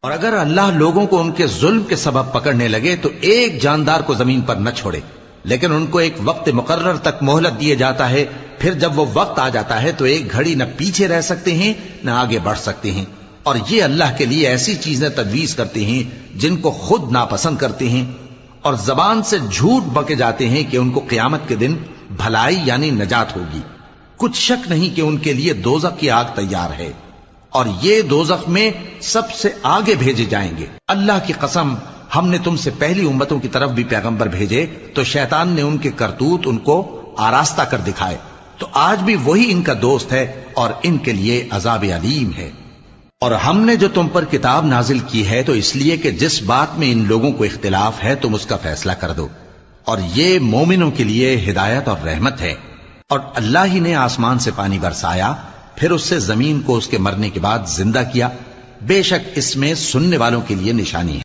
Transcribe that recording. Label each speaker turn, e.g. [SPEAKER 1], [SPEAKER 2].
[SPEAKER 1] اور اگر اللہ لوگوں کو ان کے ظلم کے سبب پکڑنے لگے تو ایک جاندار کو زمین پر نہ چھوڑے، لیکن ان کو ایک وقت مقرر تک مہلت دیے جاتا ہے، پھر جب وہ وقت آ جاتا ہے تو ایک گھڑی نہ پیچھے رہ سکتے ہیں نہ آگے بڑھ سکتے ہیں، اور یہ اللہ کے لیے ایسی چیزیں تجویز کرتے ہیں جن کو خود ناپسند کرتے ہیں، اور زبان سے جھوٹ بکے جاتے ہیں کہ ان کو قیامت کے دن بھلائی یعنی نجات ہوگی۔ کچھ شک نہیں کہ ان کے لیے دوزخ کی آگ تیار ہے، اور یہ دوزخ میں سب سے آگے بھیجے جائیں گے۔ اللہ کی قسم، ہم نے تم سے پہلی امتوں کی طرف بھی پیغمبر بھیجے تو شیطان نے ان کے کرتوت ان کو آراستہ کر دکھائے، تو آج بھی وہی ان کا دوست ہے اور ان کے لیے عذاب علیم ہے۔ اور ہم نے جو تم پر کتاب نازل کی ہے تو اس لیے کہ جس بات میں ان لوگوں کو اختلاف ہے تم اس کا فیصلہ کر دو، اور یہ مومنوں کے لیے ہدایت اور رحمت ہے۔ اور اللہ ہی نے آسمان سے پانی برسایا، پھر اس سے زمین کو اس کے مرنے کے بعد زندہ کیا، بے شک اس میں سننے والوں کے لیے نشانی ہے۔